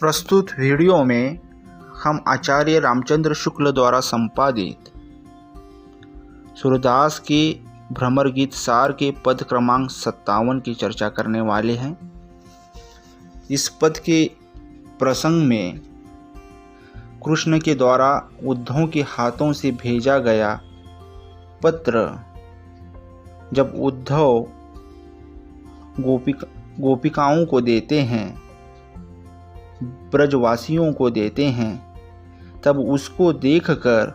प्रस्तुत वीडियो में हम आचार्य रामचंद्र शुक्ल द्वारा संपादित सूरदास के भ्रमर गीत सार के पद क्रमांक 57 की चर्चा करने वाले हैं। इस पद के प्रसंग में कृष्ण के द्वारा उद्धव के हाथों से भेजा गया पत्र जब उद्धव गोपिकाओं को देते हैं, ब्रजवासियों को देते हैं, तब उसको देखकर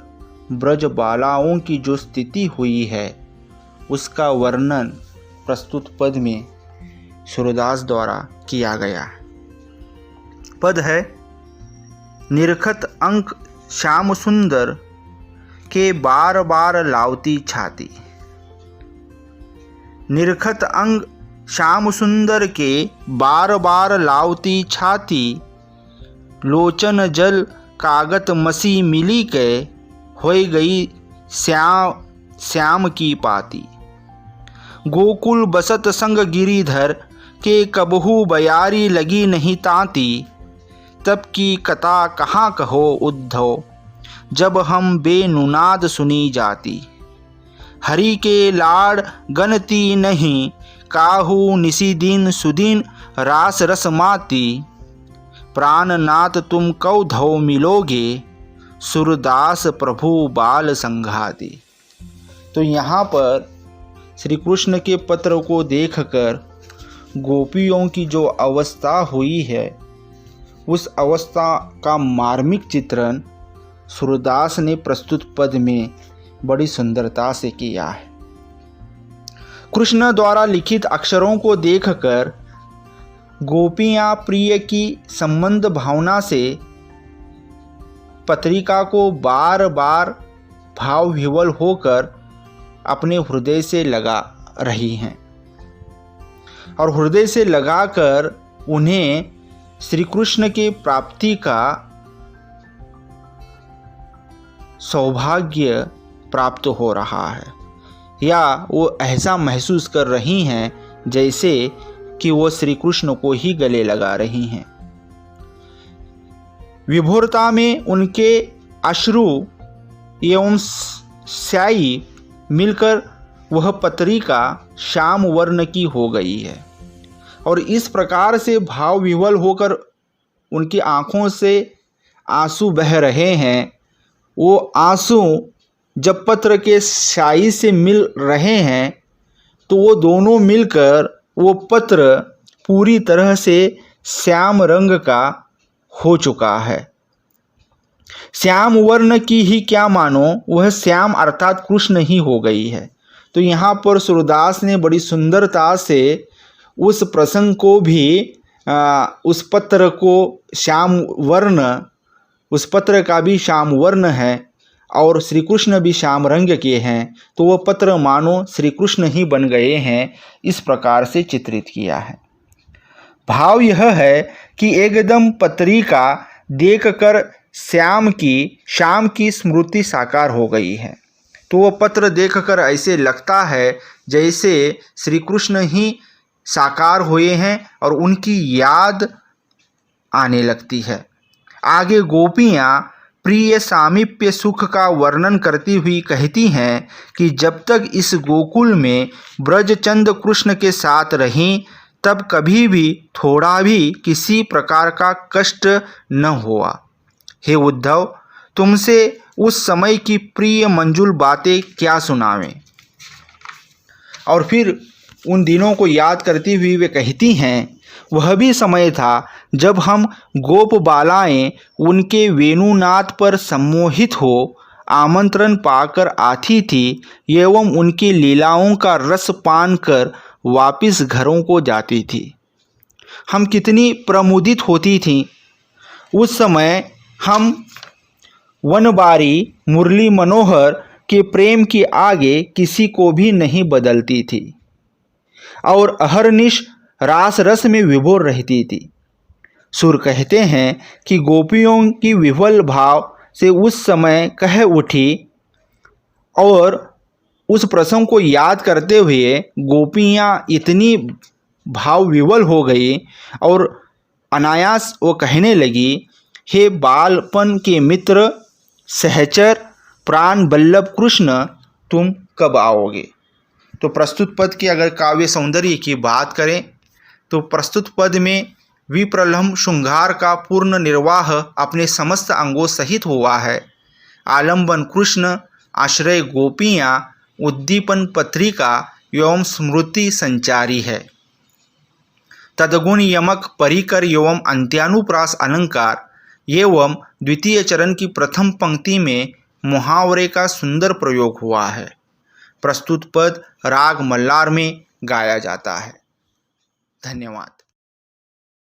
ब्रजबालाओं की जो स्थिति हुई है उसका वर्णन प्रस्तुत पद में सूरदास द्वारा किया गया। पद है, निरखत अंक श्याम सुंदर के बार बार लावती छाती। निरखत अंग श्याम सुंदर के बार बार लावती छाती, लोचन जल कागत मसी मिली के होई गई श्याम की पाती। गोकुल बसत संग गिरिधर के कबहू बयारी लगी नहीं ताती, तब की कथा कहाँ कहो उद्धव जब हम बेनुनाद सुनी जाती। हरि के लाड़ गनती नहीं काहू निसी दिन सुदिन रास रस माती। प्राणनाथ तुम कौ धौ मिलोगे सूरदास प्रभु बाल संघाती। तो यहाँ पर श्री कृष्ण के पत्र को देखकर गोपियों की जो अवस्था हुई है उस अवस्था का मार्मिक चित्रण सूरदास ने प्रस्तुत पद में बड़ी सुंदरता से किया है। कृष्ण द्वारा लिखित अक्षरों को देखकर गोपियाँ प्रिय की संबंध भावना से पत्रिका को बार बार भाव विह्वल होकर अपने हृदय से लगा रही हैं और हृदय से लगाकर उन्हें श्री कृष्ण की प्राप्ति का सौभाग्य प्राप्त हो रहा है, या वो ऐसा महसूस कर रही हैं जैसे कि वो श्री कृष्ण को ही गले लगा रही हैं। विभोरता में उनके अश्रु एवं स्याही मिलकर वह पत्रिका श्याम वर्ण की हो गई है और इस प्रकार से भाव विह्वल होकर उनकी आँखों से आंसू बह रहे हैं। वो आंसू जब पत्र के स्याही से मिल रहे हैं तो वो दोनों मिलकर वो पत्र पूरी तरह से श्याम रंग का हो चुका है। श्याम वर्ण की ही क्या मानो, वह श्याम अर्थात कृष्ण ही हो गई है। तो यहाँ पर सूरदास ने बड़ी सुंदरता से उस प्रसंग को भी उस पत्र को श्याम वर्ण, उस पत्र का भी श्याम वर्ण है और श्री कृष्ण भी श्याम रंग के हैं, तो वह पत्र मानो श्री कृष्ण ही बन गए हैं, इस प्रकार से चित्रित किया है। भाव यह है कि एकदम पत्रिका देखकर श्याम की स्मृति साकार हो गई है। तो वह पत्र देखकर ऐसे लगता है जैसे श्री कृष्ण ही साकार हुए हैं और उनकी याद आने लगती है। आगे गोपियाँ प्रिय सामीप्य सुख का वर्णन करती हुई कहती हैं कि जब तक इस गोकुल में ब्रजचंद कृष्ण के साथ रहीं तब कभी भी थोड़ा भी किसी प्रकार का कष्ट न हुआ। हे उद्धव, तुमसे उस समय की प्रिय मंजुल बातें क्या सुनावें। और फिर उन दिनों को याद करती हुई वे कहती हैं, वह भी समय था जब हम गोप बालाएँ उनके वेणुनाथ पर सम्मोहित हो आमंत्रण पाकर आती थी एवं उनकी लीलाओं का रस पान कर वापिस घरों को जाती थी। हम कितनी प्रमुदित होती थीं। उस समय हम वनबारी मुरली मनोहर के प्रेम के आगे किसी को भी नहीं बदलती थी और अहरनिश रास रस में विभोर रहती थी। सुर कहते हैं कि गोपियों की विह्वल भाव से उस समय कह उठी और उस प्रसंग को याद करते हुए गोपियाँ इतनी भाव विह्वल हो गई और अनायास वो कहने लगी, हे बालपन के मित्र, सहचर, प्राण बल्लभ कृष्ण, तुम कब आओगे। तो प्रस्तुत पद की अगर काव्य सौंदर्य की बात करें तो प्रस्तुत पद में विप्रलम्भ श्रृंगार का पूर्ण निर्वाह अपने समस्त अंगों सहित हुआ है। आलंबन कृष्ण, आश्रय गोपियाँ, उद्दीपन पत्रिका एवं स्मृति संचारी है। तदगुण यमक परिकर एवं अंत्यानुप्रास अलंकार एवं द्वितीय चरण की प्रथम पंक्ति में मुहावरे का सुंदर प्रयोग हुआ है। प्रस्तुत पद राग मल्लार में गाया जाता है। धन्यवाद।